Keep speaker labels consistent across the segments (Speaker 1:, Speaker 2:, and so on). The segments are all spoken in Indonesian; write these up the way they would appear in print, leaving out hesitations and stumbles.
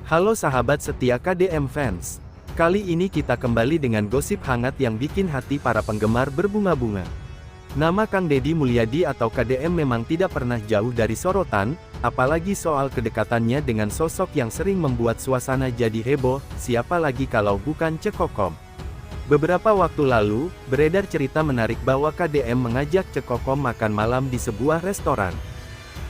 Speaker 1: Halo sahabat setia KDM Fans. Kali ini kita kembali dengan gosip hangat yang bikin hati para penggemar berbunga-bunga. Nama Kang Deddy Mulyadi atau KDM memang tidak pernah jauh dari sorotan, apalagi soal kedekatannya dengan sosok yang sering membuat suasana jadi heboh, siapa lagi kalau bukan Cekokom. Beberapa waktu lalu, beredar cerita menarik bahwa KDM mengajak Cekokom makan malam di sebuah restoran.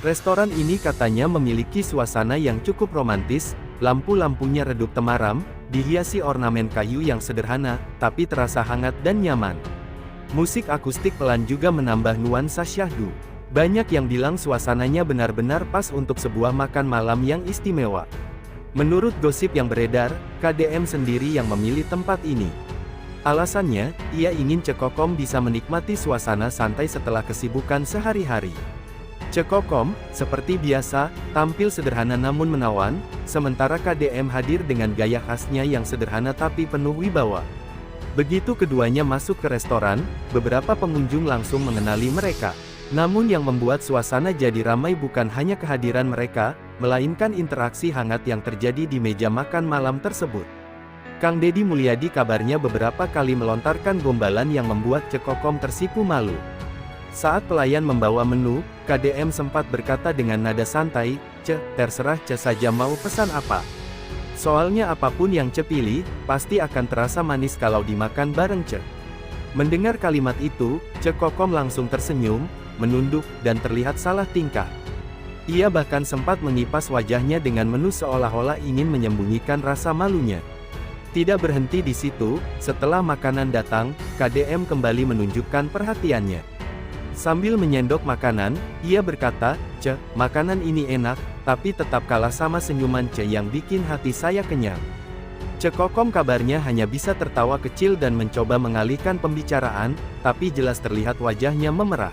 Speaker 1: Restoran ini katanya memiliki suasana yang cukup romantis, lampu-lampunya redup temaram, dihiasi ornamen kayu yang sederhana, tapi terasa hangat dan nyaman. Musik akustik pelan juga menambah nuansa syahdu. Banyak yang bilang suasananya benar-benar pas untuk sebuah makan malam yang istimewa. Menurut gosip yang beredar, KDM sendiri yang memilih tempat ini. Alasannya, ia ingin Cekokom bisa menikmati suasana santai setelah kesibukan sehari-hari. Cekokom, seperti biasa, tampil sederhana namun menawan, sementara KDM hadir dengan gaya khasnya yang sederhana tapi penuh wibawa. Begitu keduanya masuk ke restoran, beberapa pengunjung langsung mengenali mereka. Namun yang membuat suasana jadi ramai bukan hanya kehadiran mereka, melainkan interaksi hangat yang terjadi di meja makan malam tersebut. Kang Deddy Mulyadi kabarnya beberapa kali melontarkan gombalan yang membuat Cekokom tersipu malu. Saat pelayan membawa menu, KDM sempat berkata dengan nada santai, "Ce, terserah Ce saja mau pesan apa. Soalnya apapun yang Ce pilih, pasti akan terasa manis kalau dimakan bareng Ce." Mendengar kalimat itu, Cekokom langsung tersenyum, menunduk, dan terlihat salah tingkah. Ia bahkan sempat mengipas wajahnya dengan menu seolah-olah ingin menyembunyikan rasa malunya. Tidak berhenti di situ, setelah makanan datang, KDM kembali menunjukkan perhatiannya. Sambil menyendok makanan, ia berkata, "Ce, makanan ini enak, tapi tetap kalah sama senyuman Ce yang bikin hati saya kenyang." Cekokom kabarnya hanya bisa tertawa kecil dan mencoba mengalihkan pembicaraan, tapi jelas terlihat wajahnya memerah.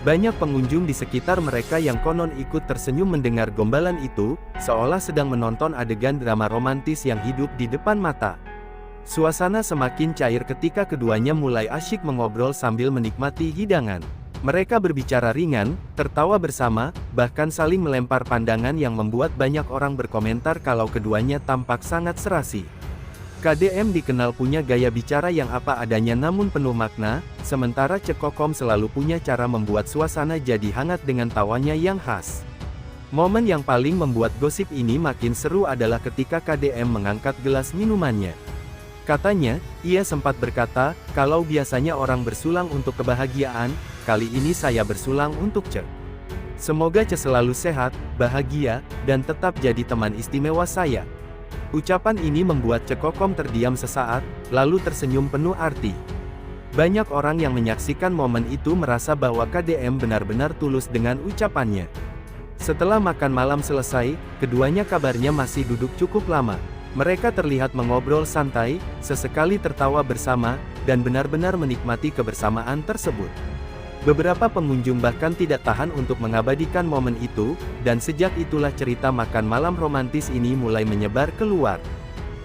Speaker 1: Banyak pengunjung di sekitar mereka yang konon ikut tersenyum mendengar gombalan itu, seolah sedang menonton adegan drama romantis yang hidup di depan mata. Suasana semakin cair ketika keduanya mulai asyik mengobrol sambil menikmati hidangan. Mereka berbicara ringan, tertawa bersama, bahkan saling melempar pandangan yang membuat banyak orang berkomentar kalau keduanya tampak sangat serasi. KDM dikenal punya gaya bicara yang apa adanya namun penuh makna, sementara Cekokom selalu punya cara membuat suasana jadi hangat dengan tawanya yang khas. Momen yang paling membuat gosip ini makin seru adalah ketika KDM mengangkat gelas minumannya. Katanya, ia sempat berkata, "Kalau biasanya orang bersulang untuk kebahagiaan, kali ini saya bersulang untuk Ce. Semoga Ce selalu sehat, bahagia, dan tetap jadi teman istimewa saya." Ucapan ini membuat Cekokom terdiam sesaat, lalu tersenyum penuh arti. Banyak orang yang menyaksikan momen itu merasa bahwa KDM benar-benar tulus dengan ucapannya. Setelah makan malam selesai, keduanya kabarnya masih duduk cukup lama. Mereka terlihat mengobrol santai, sesekali tertawa bersama, dan benar-benar menikmati kebersamaan tersebut. Beberapa pengunjung bahkan tidak tahan untuk mengabadikan momen itu, dan sejak itulah cerita makan malam romantis ini mulai menyebar keluar.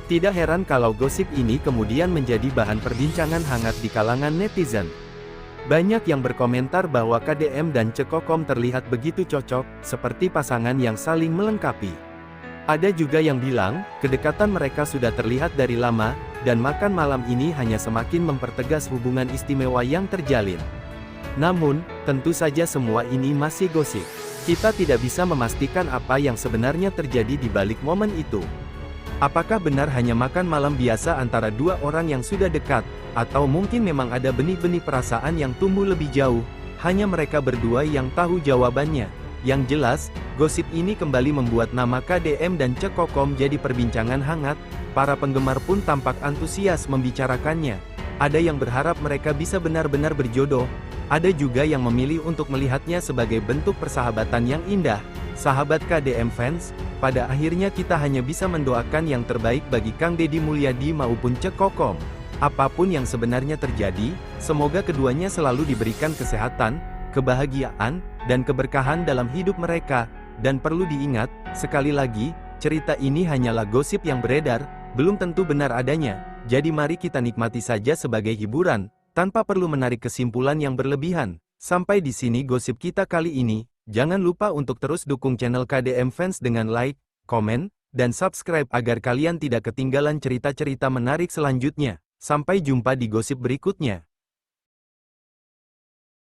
Speaker 1: Tidak heran kalau gosip ini kemudian menjadi bahan perbincangan hangat di kalangan netizen. Banyak yang berkomentar bahwa KDM dan Cekokom terlihat begitu cocok, seperti pasangan yang saling melengkapi. Ada juga yang bilang, kedekatan mereka sudah terlihat dari lama, dan makan malam ini hanya semakin mempertegas hubungan istimewa yang terjalin. Namun, tentu saja semua ini masih gosip. Kita tidak bisa memastikan apa yang sebenarnya terjadi di balik momen itu. Apakah benar hanya makan malam biasa antara dua orang yang sudah dekat, atau mungkin memang ada benih-benih perasaan yang tumbuh lebih jauh, hanya mereka berdua yang tahu jawabannya. Yang jelas, gosip ini kembali membuat nama KDM dan Cekokom jadi perbincangan hangat, para penggemar pun tampak antusias membicarakannya. Ada yang berharap mereka bisa benar-benar berjodoh, ada juga yang memilih untuk melihatnya sebagai bentuk persahabatan yang indah. Sahabat KDM Fans, pada akhirnya kita hanya bisa mendoakan yang terbaik bagi Kang Deddy Mulyadi maupun Cekokom. Apapun yang sebenarnya terjadi, semoga keduanya selalu diberikan kesehatan, kebahagiaan, dan keberkahan dalam hidup mereka. Dan perlu diingat, sekali lagi, cerita ini hanyalah gosip yang beredar, belum tentu benar adanya. Jadi mari kita nikmati saja sebagai hiburan, tanpa perlu menarik kesimpulan yang berlebihan. Sampai di sini gosip kita kali ini. Jangan lupa untuk terus dukung channel KDM Fans dengan like, komen, dan subscribe agar kalian tidak ketinggalan cerita-cerita menarik selanjutnya. Sampai jumpa di gosip berikutnya.